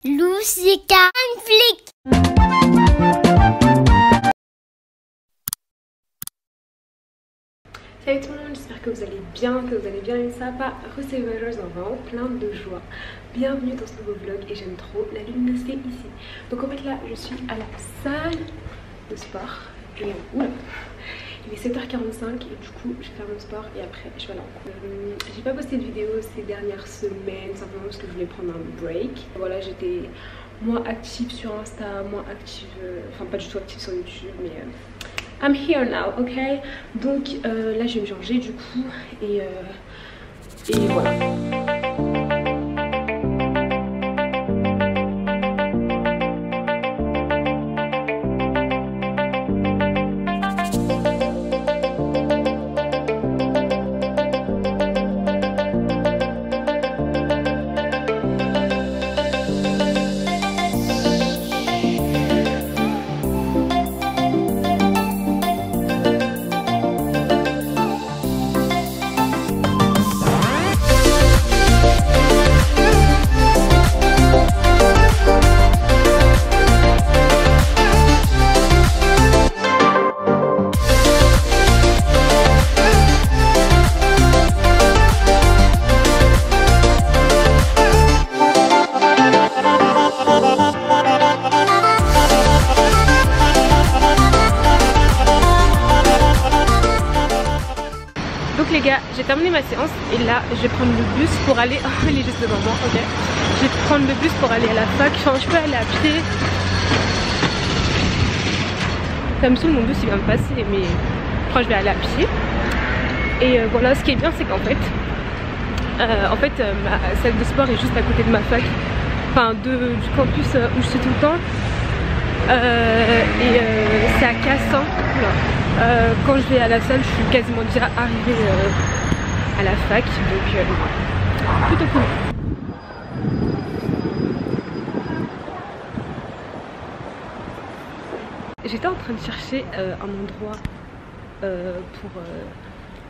Lousica Flick. Salut tout le monde, j'espère que vous allez bien, et ça va recevoir dans vraiment plein de joie. Bienvenue dans ce nouveau vlog et j'aime trop la luminosité ici. Donc en fait là je suis à la salle de sport et oula, il est 7h45 et du coup je vais faire mon sport et après je vais aller en cours. J'ai pas posté de vidéo ces dernières semaines simplement parce que je voulais prendre un break. Voilà, j'étais moins active sur Insta, moins active, enfin pas du tout active sur YouTube mais I'm here now, ok. Donc là je vais me changer du coup et voilà. Donc les gars, j'ai terminé ma séance et là je vais prendre le bus pour aller... Oh, il est juste devant moi, ok. Je vais prendre le bus pour aller à la fac, enfin je peux aller à pied. Ça me saoule, mon bus il va me passer mais je crois que je vais aller à pied. Et voilà, ce qui est bien c'est qu'en fait, ma salle de sport est juste à côté de ma fac. Enfin du campus où je suis tout le temps. C'est à Cassan. Quand je vais à la salle, je suis quasiment déjà arrivée à la fac, donc plutôt cool. J'étais en train de chercher un endroit pour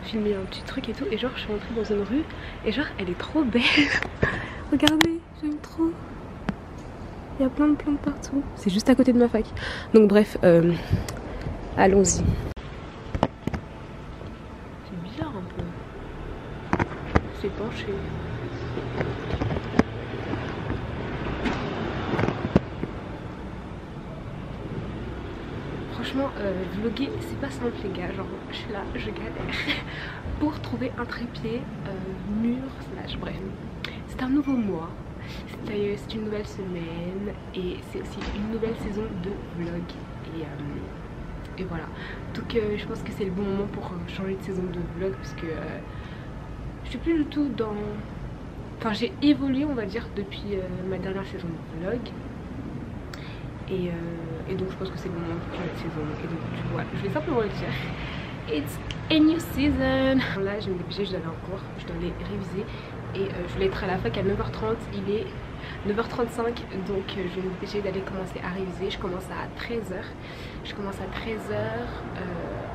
filmer un petit truc et tout, et genre je suis rentrée dans une rue et genre elle est trop belle. Regardez, j'aime trop. Il y a plein de plantes partout. C'est juste à côté de ma fac. Donc bref, allons-y. C'est bizarre un peu. C'est penché. Franchement, vlogger, c'est pas simple les gars. Genre, je suis là, je galère pour trouver un trépied, mur, slash, bref. C'est un nouveau mois. C'est une nouvelle semaine et c'est aussi une nouvelle saison de vlog et voilà. Donc je pense que c'est le bon moment pour changer de saison de vlog parce que je suis plus du tout dans... Enfin j'ai évolué on va dire depuis ma dernière saison de vlog et donc je pense que c'est le bon moment pour changer de saison et donc voilà, je vais simplement le dire. It's a new season. Là je vais me dépêcher, je dois aller en cours, je dois aller réviser. Et je voulais être à la fac à 9h30, il est 9h35 donc je vais me dépêcher d'aller commencer à réviser. Je commence à 13h. Je commence à 13h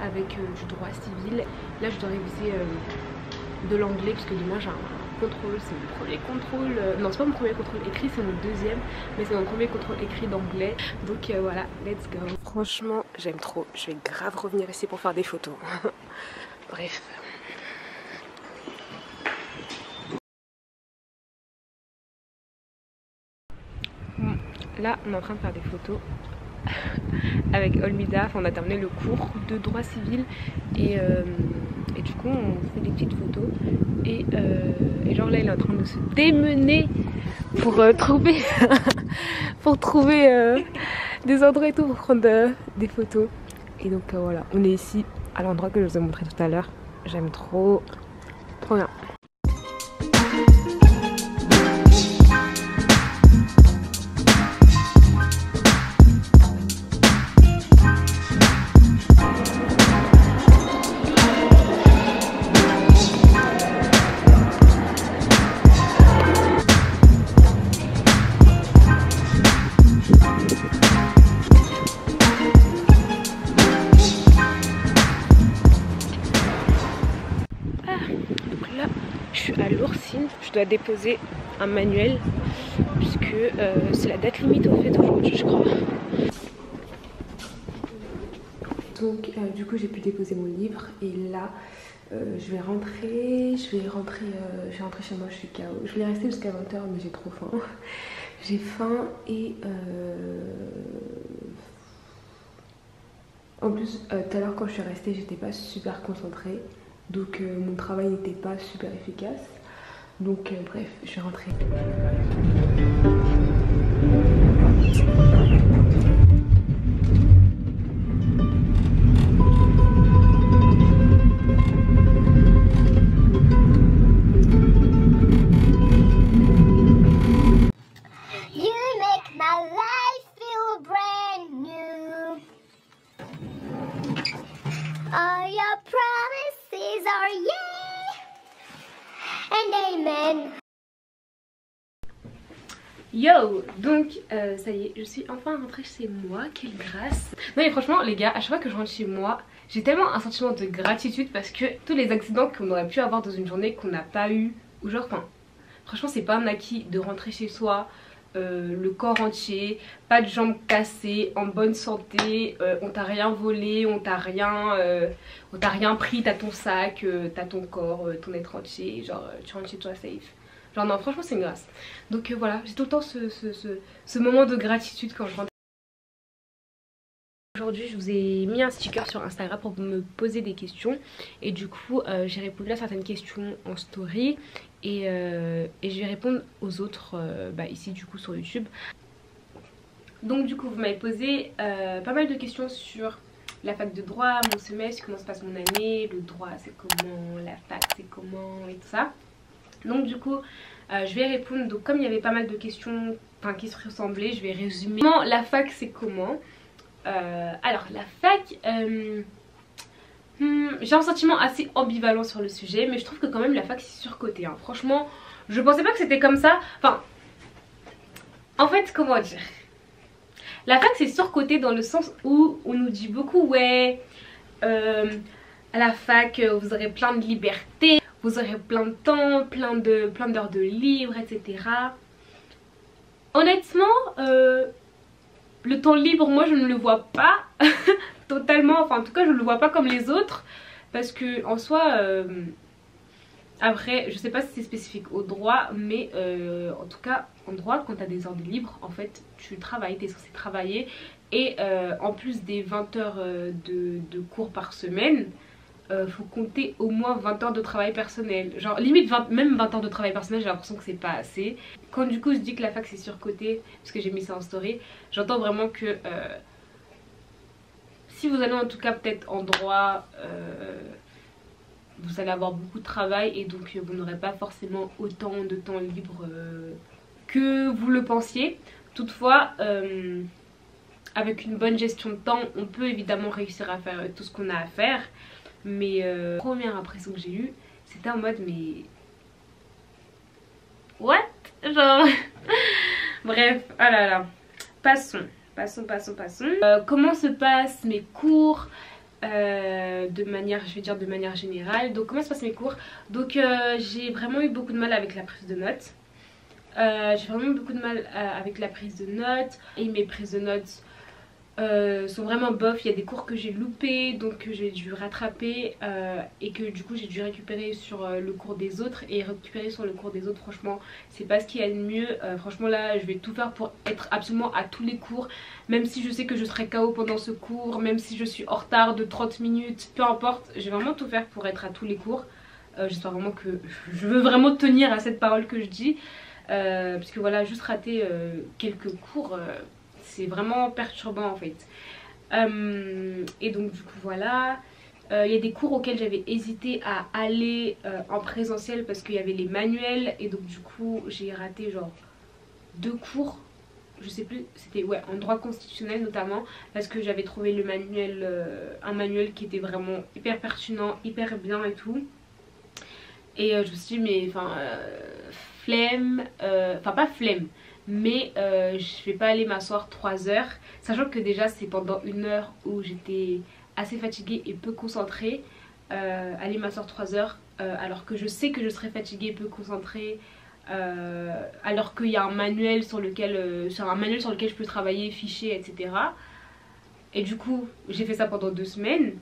avec du droit civil. Là je dois réviser de l'anglais parce que demain j'ai un contrôle, c'est mon premier contrôle. Non c'est pas mon premier contrôle écrit, c'est mon deuxième. Mais c'est mon premier contrôle écrit d'anglais. Donc voilà, let's go. Franchement j'aime trop, je vais grave revenir ici pour faire des photos. Bref. Là on est en train de faire des photos avec Olmida, enfin, on a terminé le cours de droit civil et du coup on fait des petites photos et genre là il est en train de se démener pour trouver des endroits et tout pour prendre des photos et donc voilà, on est ici à l'endroit que je vous ai montré tout à l'heure. J'aime trop, trop bien. je suis à l'Oursine, je dois déposer un manuel puisque que c'est la date limite en fait aujourd'hui je crois. Donc du coup j'ai pu déposer mon livre et là je vais rentrer chez moi, je suis KO. Je voulais rester jusqu'à 20 h mais j'ai trop faim. J'ai faim et en plus tout à l'heure quand je suis restée j'étais pas super concentrée. Donc mon travail n'était pas super efficace. Donc bref, je suis rentrée. All your promises are yea and amen. Yo, donc ça y est, je suis enfin rentrée chez moi, quelle grâce. Non mais franchement les gars, à chaque fois que je rentre chez moi, j'ai tellement un sentiment de gratitude parce que tous les accidents qu'on aurait pu avoir dans une journée qu'on n'a pas eu, ou genre enfin, franchement c'est pas un acquis de rentrer chez soi, le corps entier, pas de jambes cassées, en bonne santé, on t'a rien volé, on t'a rien pris, t'as ton sac, t'as ton corps, ton être entier, genre tu rentres chez toi safe. Genre non franchement c'est une grâce. Donc voilà, j'ai tout le temps ce moment de gratitude quand je rentre. Aujourd'hui je vous ai mis un sticker sur Instagram pour me poser des questions et du coup j'ai répondu à certaines questions en story et je vais répondre aux autres ici du coup sur YouTube. Donc du coup vous m'avez posé pas mal de questions sur la fac de droit, mon semestre, comment se passe mon année, le droit c'est comment, la fac c'est comment et tout ça. Donc du coup je vais répondre, donc comme il y avait pas mal de questions qui se ressemblaient, je vais résumer. La fac c'est comment. Alors la fac, j'ai un sentiment assez ambivalent sur le sujet, mais je trouve que quand même la fac c'est surcoté hein. Franchement je pensais pas que c'était comme ça, enfin en fait comment dire, la fac c'est surcoté dans le sens où on nous dit beaucoup ouais à la fac vous aurez plein de liberté, vous aurez plein de temps, plein d'heures de livres, etc. Honnêtement le temps libre moi je ne le vois pas totalement, enfin en tout cas je ne le vois pas comme les autres. Parce que en soi après je sais pas si c'est spécifique au droit, mais en tout cas en droit quand tu as des heures de libre en fait tu travailles, tu es censé travailler. Et en plus des 20 heures de cours par semaine, faut compter au moins 20 heures de travail personnel. Genre limite même 20 heures de travail personnel, j'ai l'impression que c'est pas assez. Quand du coup je dis que la fac c'est surcoté, parce que j'ai mis ça en story, j'entends vraiment que si vous allez en tout cas peut-être en droit, vous allez avoir beaucoup de travail et donc vous n'aurez pas forcément autant de temps libre que vous le pensiez. Toutefois avec une bonne gestion de temps on peut évidemment réussir à faire tout ce qu'on a à faire. Mais la première impression que j'ai eue c'était en mode mais what, genre bref, oh là là, passons. Comment se passent mes cours de manière, je vais dire de manière générale. Donc comment se passent mes cours? Donc j'ai vraiment eu beaucoup de mal avec la prise de notes. Avec la prise de notes. Et mes prises de notes sont vraiment bof. Il y a des cours que j'ai loupés, donc que j'ai dû rattraper et que du coup j'ai dû récupérer sur le cours des autres. Et récupérer sur le cours des autres, franchement c'est pas ce qu'il y a de mieux. Franchement là je vais tout faire pour être absolument à tous les cours, même si je sais que je serai KO pendant ce cours, même si je suis en retard de 30 minutes, peu importe, je vais vraiment tout faire pour être à tous les cours. J'espère vraiment que je veux vraiment tenir à cette parole que je dis, parce que voilà, juste rater quelques cours c'est vraiment perturbant en fait. Et donc du coup voilà, il y a des cours auxquels j'avais hésité à aller en présentiel parce qu'il y avait les manuels. Et donc du coup j'ai raté genre 2 cours, je sais plus, c'était ouais en droit constitutionnel notamment, parce que j'avais trouvé le manuel, un manuel qui était vraiment hyper pertinent, hyper bien et tout. Et je me suis dit mais enfin flemme, enfin pas flemme, mais je vais pas aller m'asseoir 3 heures, sachant que déjà c'est pendant 1 heure où j'étais assez fatiguée et peu concentrée. Aller m'asseoir 3 heures alors que je sais que je serai fatiguée et peu concentrée, alors qu'il y a un manuel sur lequel je peux travailler, fichier, etc. Et du coup j'ai fait ça pendant 2 semaines.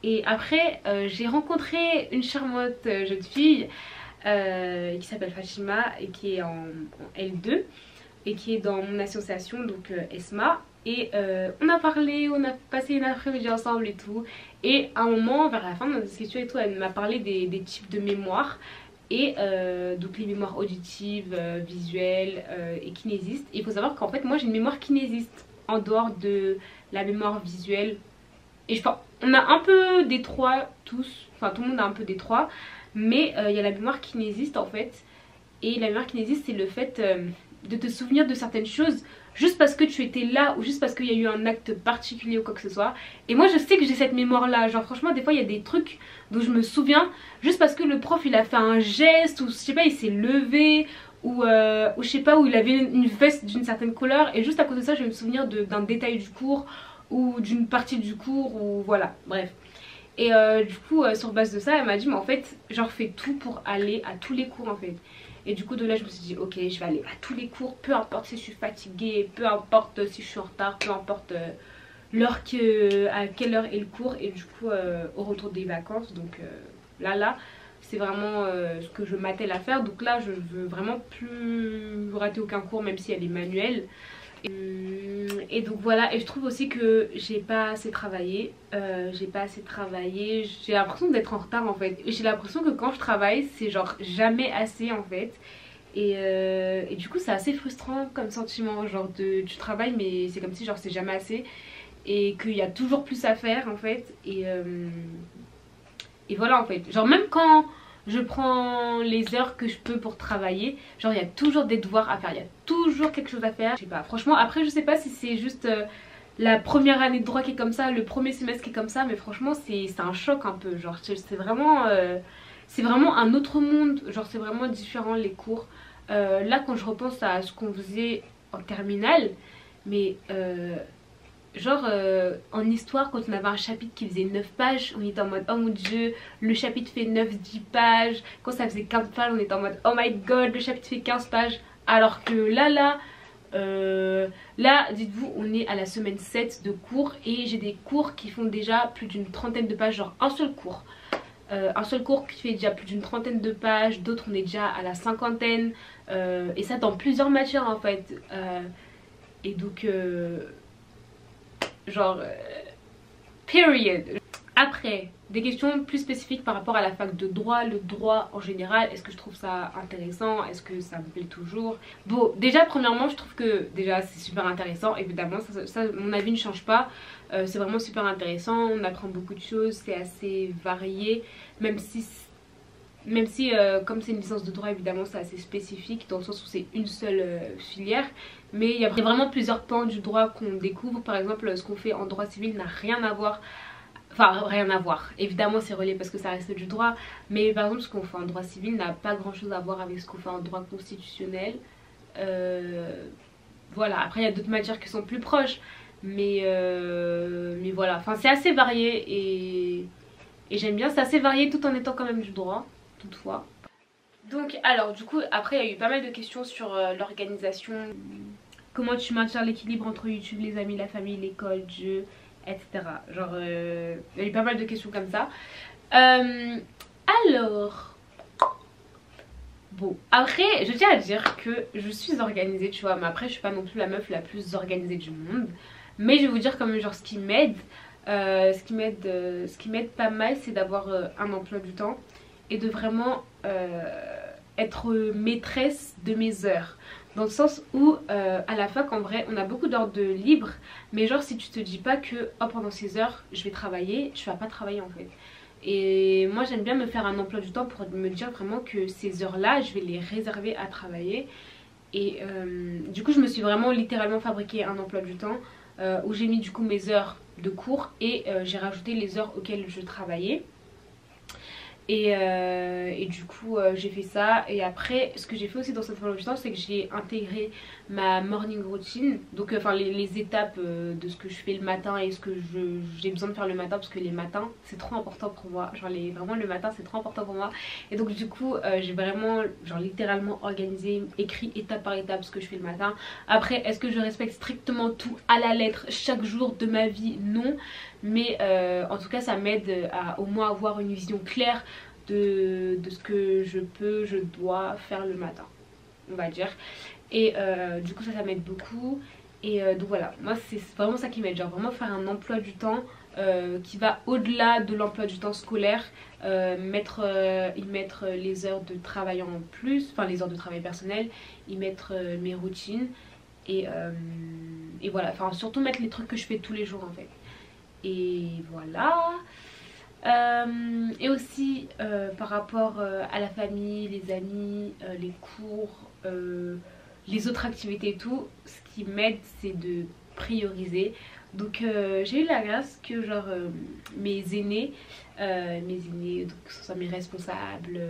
Et après j'ai rencontré une charmante jeune fille qui s'appelle Fatima et qui est en L2 et qui est dans mon association, donc ESMA. Et on a parlé, on a passé une après-midi ensemble et tout. Et à un moment, vers la fin de notre discussion et tout, elle m'a parlé des types de mémoire. Et donc les mémoires auditives, visuelles et kinésistes. Et il faut savoir qu'en fait moi j'ai une mémoire kinésiste en dehors de la mémoire visuelle. Et je pense on a un peu des trois tous, enfin tout le monde a un peu des trois. Mais il y a la mémoire kinésiste en fait. Et la mémoire kinésiste c'est le fait de te souvenir de certaines choses juste parce que tu étais là ou juste parce qu'il y a eu un acte particulier ou quoi que ce soit. Et moi je sais que j'ai cette mémoire là, genre franchement des fois il y a des trucs dont je me souviens juste parce que le prof il a fait un geste ou je sais pas il s'est levé ou je sais pas, où il avait une veste d'une certaine couleur et juste à cause de ça je vais me souvenir d'un détail du cours ou d'une partie du cours ou voilà bref. Et du coup sur base de ça elle m'a dit mais en fait genre fais tout pour aller à tous les cours en fait. Et du coup de là je me suis dit ok je vais aller à tous les cours, peu importe si je suis fatiguée, peu importe si je suis en retard, peu importe l'heure à quelle heure est le cours. Et du coup au retour des vacances donc là c'est vraiment ce que je m'attelle à faire. Donc là je veux vraiment plus rater aucun cours même si elle est manuelle. Et donc voilà, et je trouve aussi que j'ai pas assez travaillé, j'ai l'impression d'être en retard en fait. J'ai l'impression que quand je travaille c'est genre jamais assez en fait. Et du coup c'est assez frustrant comme sentiment, genre tu travailles mais c'est comme si genre c'est jamais assez et qu'il y a toujours plus à faire en fait. Et voilà en fait, genre même quand je prends les heures que je peux pour travailler, genre il y a toujours des devoirs à faire, il y a toujours quelque chose à faire, je sais pas, franchement après je sais pas si c'est juste la première année de droit qui est comme ça, le premier semestre qui est comme ça, mais franchement c'est un choc un peu, genre c'est vraiment un autre monde, genre c'est vraiment différent les cours. Là quand je repense à ce qu'on faisait en terminale, mais genre en histoire quand on avait un chapitre qui faisait 9 pages on était en mode oh mon dieu le chapitre fait 9-10 pages. Quand ça faisait 15 pages on était en mode oh my god le chapitre fait 15 pages. Alors que là dites-vous on est à la semaine 7 de cours et j'ai des cours qui font déjà plus d'une trentaine de pages, genre un seul cours qui fait déjà plus d'une trentaine de pages, d'autres on est déjà à la cinquantaine et ça dans plusieurs matières en fait. Et donc genre period. Après des questions plus spécifiques par rapport à la fac de droit, le droit en général, est-ce que je trouve ça intéressant, est-ce que ça me plaît toujours. Bon déjà premièrement je trouve que déjà c'est super intéressant, évidemment ça mon avis ne change pas, c'est vraiment super intéressant, on apprend beaucoup de choses, c'est assez varié, même si comme c'est une licence de droit évidemment c'est assez spécifique dans le sens où c'est une seule filière. Mais il y a vraiment plusieurs pans du droit qu'on découvre. Par exemple ce qu'on fait en droit civil n'a rien à voir. Enfin rien à voir, évidemment c'est relié parce que ça reste du droit. Mais par exemple ce qu'on fait en droit civil n'a pas grand chose à voir avec ce qu'on fait en droit constitutionnel. Voilà, après il y a d'autres matières qui sont plus proches. Mais voilà, enfin c'est assez varié et j'aime bien, c'est assez varié tout en étant quand même du droit, toutefois. Donc alors du coup après il y a eu pas mal de questions sur l'organisation, comment tu maintiens l'équilibre entre YouTube, les amis, la famille, l'école, Dieu, etc. Genre il y a eu pas mal de questions comme ça. Alors bon après je tiens à dire que je suis organisée tu vois, mais après je suis pas non plus la meuf la plus organisée du monde. Mais je vais vous dire comme genre ce qui m'aide pas mal c'est d'avoir un emploi du temps et de vraiment être maîtresse de mes heures. Dans le sens où à la fac en vrai on a beaucoup d'heures de libre, mais genre si tu te dis pas que oh, pendant ces heures je vais travailler, tu vas pas travailler en fait. Et moi j'aime bien me faire un emploi du temps pour me dire vraiment que ces heures là je vais les réserver à travailler. Et du coup je me suis vraiment littéralement fabriqué un emploi du temps où j'ai mis du coup mes heures de cours et j'ai rajouté les heures auxquelles je travaillais. Et du coup j'ai fait ça. Et après ce que j'ai fait aussi dans cette emploi du temps, c'est que j'ai intégré ma morning routine. Donc enfin les étapes de ce que je fais le matin et ce que j'ai besoin de faire le matin. Parce que les matins c'est trop important pour moi. Genre vraiment le matin c'est trop important pour moi. Et donc du coup j'ai vraiment genre littéralement organisé, écrit étape par étape ce que je fais le matin. Après est-ce que je respecte strictement tout à la lettre chaque jour de ma vie? Non. Mais en tout cas ça m'aide à au moins avoir une vision claire de ce que je dois faire le matin, on va dire. Et du coup ça m'aide beaucoup. Et donc voilà, moi c'est vraiment ça qui m'aide, genre vraiment faire un emploi du temps qui va au-delà de l'emploi du temps scolaire, y mettre les heures de travail en plus, enfin les heures de travail personnel, y mettre mes routines et voilà, enfin surtout mettre les trucs que je fais tous les jours en fait. Et voilà. Et aussi par rapport à la famille, les amis, les cours, les autres activités et tout, ce qui m'aide c'est de prioriser. Donc j'ai eu la grâce que genre mes aînés, donc que ce soit mes responsables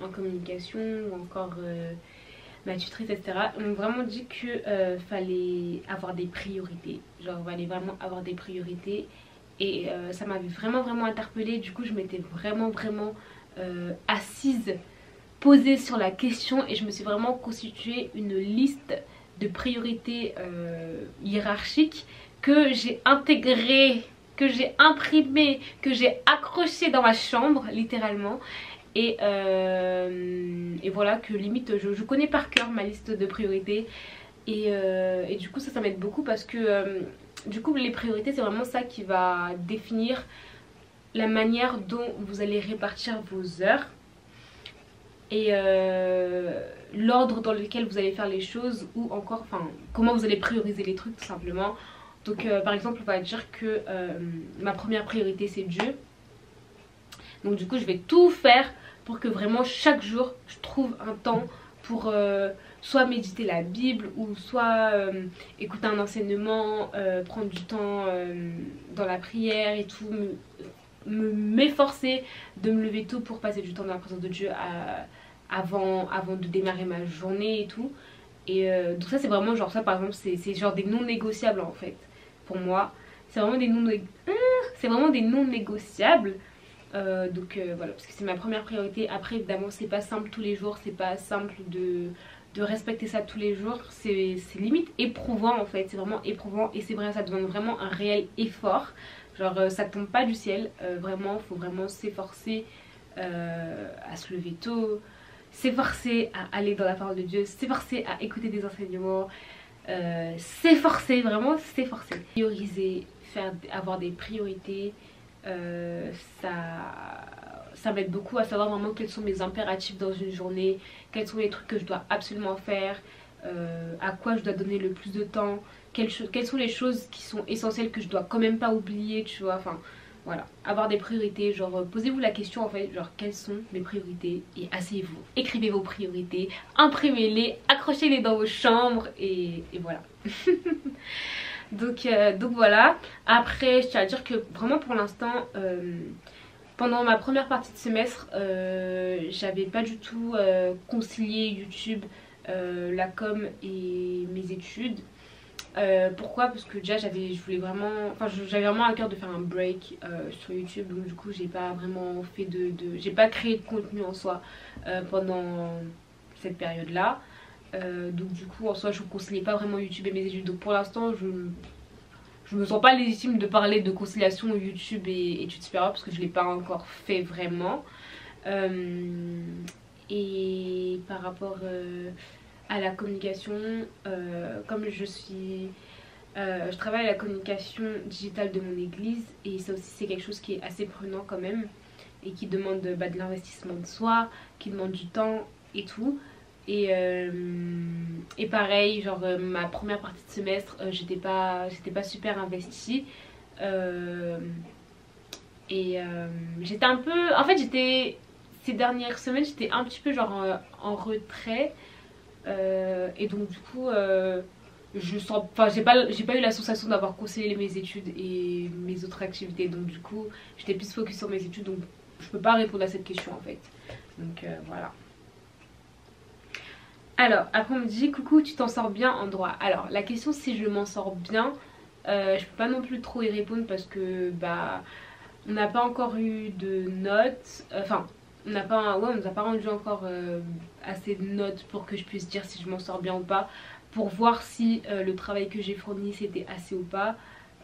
en communication ou encore ma tutrice etc. m'ont vraiment dit que fallait avoir des priorités. Genre fallait vraiment avoir des priorités. Et ça m'avait vraiment interpellée. Du coup je m'étais vraiment assise, posée sur la question. Et je me suis vraiment constitué une liste de priorités hiérarchiques que j'ai intégrée, que j'ai imprimée, que j'ai accrochée dans ma chambre littéralement. Et voilà, que limite je connais par cœur ma liste de priorités. Et du coup ça m'aide beaucoup parce que du coup les priorités c'est vraiment ça qui va définir la manière dont vous allez répartir vos heures et l'ordre dans lequel vous allez faire les choses, ou encore enfin comment vous allez prioriser les trucs tout simplement. Donc par exemple on va dire que ma première priorité c'est Dieu. Donc du coup je vais tout faire pour que vraiment chaque jour je trouve un temps pour soit méditer la Bible ou soit écouter un enseignement, prendre du temps dans la prière et tout, m'efforcer de me lever tôt pour passer du temps dans la présence de Dieu avant de démarrer ma journée et tout. Et donc ça c'est vraiment genre ça par exemple c'est genre des non négociables en fait pour moi. C'est vraiment des non négociables. Donc voilà, parce que c'est ma première priorité. Après évidemment c'est pas simple tous les jours, c'est pas simple de respecter ça tous les jours, c'est limite éprouvant en fait, c'est vraiment éprouvant. Et c'est vrai, ça demande vraiment un réel effort, genre ça tombe pas du ciel, vraiment faut vraiment s'efforcer à se lever tôt, s'efforcer à aller dans la parole de Dieu, s'efforcer à écouter des enseignements, s'efforcer, vraiment s'efforcer, prioriser, avoir des priorités. Ça m'aide beaucoup à savoir vraiment quels sont mes impératifs dans une journée, quels sont les trucs que je dois absolument faire, à quoi je dois donner le plus de temps, quelles sont les choses qui sont essentielles que je dois quand même pas oublier, tu vois. Enfin voilà, avoir des priorités, genre posez-vous la question en fait, genre quelles sont mes priorités, et asseyez-vous, écrivez vos priorités, imprimez-les, accrochez-les dans vos chambres et voilà. Donc voilà. Après je tiens à dire que vraiment pour l'instant pendant ma première partie de semestre j'avais pas du tout concilié YouTube, la com et mes études. Pourquoi? Parce que déjà j'avais vraiment à cœur de faire un break sur YouTube. Donc du coup j'ai pas vraiment fait j'ai pas créé de contenu en soi pendant cette période là. Donc du coup en soi je ne conciliais pas vraiment YouTube et mes études. Donc pour l'instant je me sens pas légitime de parler de conciliation YouTube et études supérieures parce que je l'ai pas encore fait vraiment. Et par rapport à la communication, comme je travaille à la communication digitale de mon église, et ça aussi c'est quelque chose qui est assez prenant quand même et qui demande de l'investissement de soi, qui demande du temps et tout. Et pareil, genre ma première partie de semestre j'étais pas super investie j'étais un peu, en fait ces dernières semaines j'étais un petit peu genre en retrait et donc du coup j'ai pas eu la sensation d'avoir concilié mes études et mes autres activités. Donc du coup j'étais plus focus sur mes études, donc je peux pas répondre à cette question en fait. Donc voilà. Alors après on me dit coucou, tu t'en sors bien en droit. Alors la question si je m'en sors bien, je peux pas non plus trop y répondre parce que bah on n'a pas encore eu de notes, enfin on n'a pas, ouais, on nous a pas rendu encore assez de notes pour que je puisse dire si je m'en sors bien ou pas, pour voir si le travail que j'ai fourni c'était assez ou pas.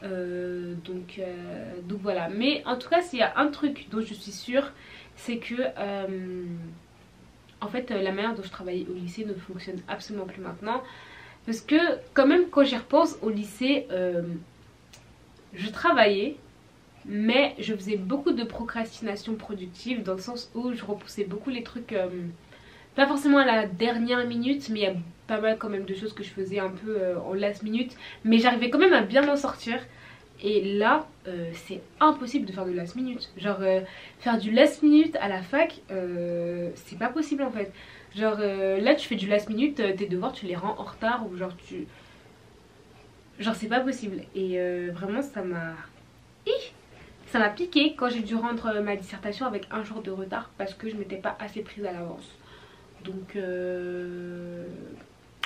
Donc voilà. Mais en tout cas s'il y a un truc dont je suis sûre, c'est que en fait la manière dont je travaillais au lycée ne fonctionne absolument plus maintenant. Parce que quand même quand j'y repense au lycée, je travaillais mais je faisais beaucoup de procrastination productive dans le sens où je repoussais beaucoup les trucs, pas forcément à la dernière minute, mais il y a pas mal quand même de choses que je faisais un peu en last minute, mais j'arrivais quand même à bien m'en sortir. Et là c'est impossible de faire de last minute, genre faire du last minute à la fac, c'est pas possible en fait. Genre là tu fais du last minute, tes devoirs tu les rends en retard ou genre c'est pas possible. Et vraiment ça m'a piqué quand j'ai dû rendre ma dissertation avec un jour de retard parce que je m'étais pas assez prise à l'avance. Donc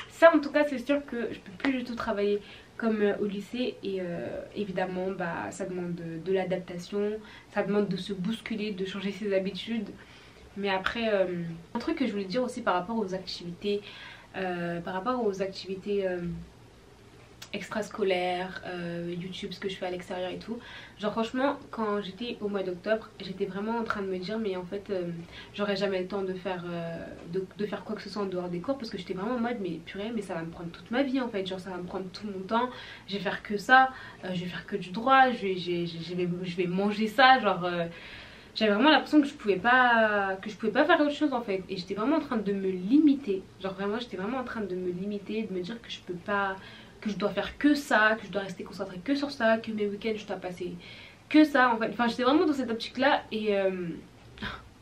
ça en tout cas c'est sûr que je peux plus du tout travailler comme au lycée. Et évidemment bah, ça demande de l'adaptation, ça demande de se bousculer, de changer ses habitudes. Mais après un truc que je voulais dire aussi par rapport aux activités, extrascolaires, YouTube, ce que je fais à l'extérieur et tout. Genre franchement quand j'étais au mois d'octobre j'étais vraiment en train de me dire mais en fait j'aurais jamais le temps de faire quoi que ce soit en dehors des cours, parce que j'étais vraiment en mode mais purée mais ça va me prendre toute ma vie en fait, genre ça va me prendre tout mon temps, je vais faire que ça, je vais faire que du droit, je vais manger ça, genre j'avais vraiment l'impression que je pouvais pas faire autre chose en fait. Et j'étais vraiment en train de me limiter, genre vraiment j'étais vraiment en train de me limiter, de me dire que je peux pas, que je dois faire que ça, que je dois rester concentrée que sur ça, que mes week-ends je dois passer que ça en fait. Enfin j'étais vraiment dans cette optique là. Et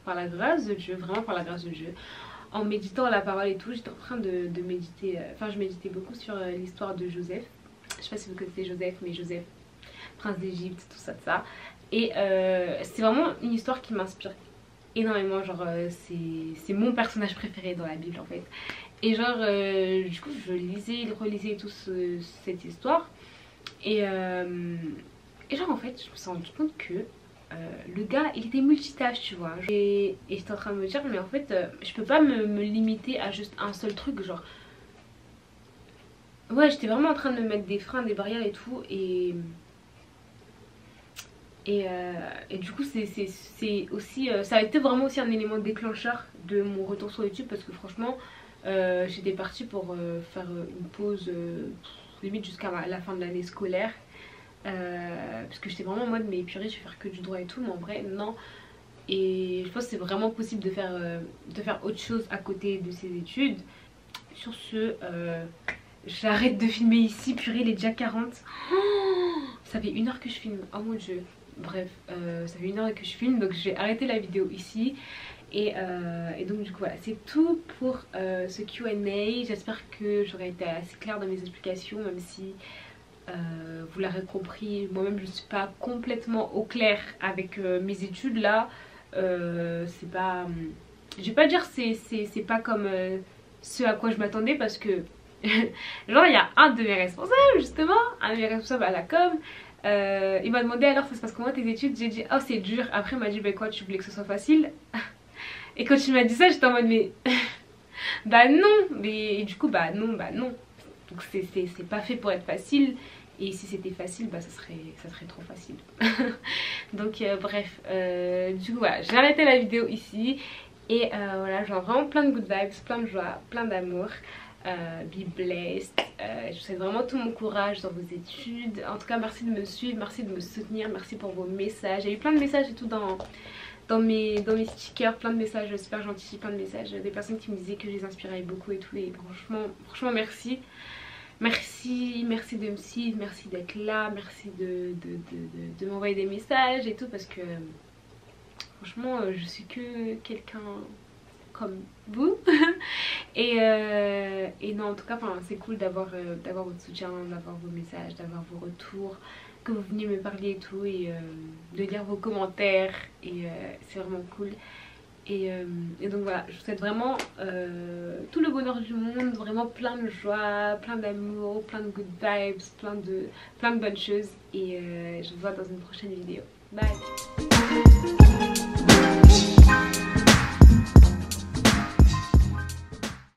par la grâce de Dieu, vraiment par la grâce de Dieu, en méditant la parole et tout, j'étais en train de méditer, enfin je méditais beaucoup sur l'histoire de Joseph. Je sais pas si vous connaissez Joseph, mais Joseph, prince d'Égypte, tout ça de ça. Et c'est vraiment une histoire qui m'inspire énormément, genre c'est mon personnage préféré dans la Bible en fait. Et genre du coup je lisais, relisais tout cette histoire. Et genre en fait je me suis rendu compte que le gars il était multitâche tu vois. Et j'étais en train de me dire mais en fait je peux pas me limiter à juste un seul truc, genre ouais j'étais vraiment en train de me mettre des freins, des barrières et tout. Et du coup c'est aussi ça a été vraiment aussi un élément déclencheur de mon retour sur YouTube, parce que franchement j'étais partie pour faire une pause limite jusqu'à la fin de l'année scolaire, parce que j'étais vraiment en mode mais purée je vais faire que du droit et tout, mais en vrai non. Et je pense que c'est vraiment possible de faire autre chose à côté de ses études. Sur ce j'arrête de filmer ici, purée il est déjà 40. Ça fait 1 heure que je filme, oh mon dieu. Bref, ça fait 1 heure que je filme, donc je vais arrêter la vidéo ici. Et donc du coup voilà, c'est tout pour ce Q&A. J'espère que j'aurai été assez claire dans mes explications, même si vous l'aurez compris, moi-même je ne suis pas complètement au clair avec mes études là. C'est pas, je vais pas dire c'est pas comme ce à quoi je m'attendais, parce que genre il y a un de mes responsables justement, un de mes responsables à la com, il m'a demandé alors ça se passe comment tes études. J'ai dit oh c'est dur. Après il m'a dit bah quoi tu voulais que ce soit facile. Et quand il m'a dit ça j'étais en mode mais bah non. Et du coup bah non. Donc c'est pas fait pour être facile. Et si c'était facile bah ça serait trop facile. Donc bref du coup voilà, j'ai arrêté la vidéo ici. Et voilà, genre vraiment plein de good vibes, plein de joie, plein d'amour. Be blessed. Je vous souhaite vraiment tout mon courage dans vos études. En tout cas merci de me suivre, merci de me soutenir, merci pour vos messages. Il y a eu plein de messages et tout dans mes stickers, plein de messages super gentils, plein de messages des personnes qui me disaient que je les inspirais beaucoup et tout. Et franchement merci. Merci de me suivre, merci d'être là, merci de m'envoyer des messages et tout, parce que franchement je suis que quelqu'un comme vous. et non en tout cas c'est cool d'avoir votre soutien, d'avoir vos messages, d'avoir vos retours. que vous veniez me parler et tout, et de lire vos commentaires, et c'est vraiment cool. Et donc voilà, je vous souhaite vraiment tout le bonheur du monde, vraiment plein de joie, plein d'amour, plein de good vibes, plein de bonnes choses, et je vous vois dans une prochaine vidéo. Bye.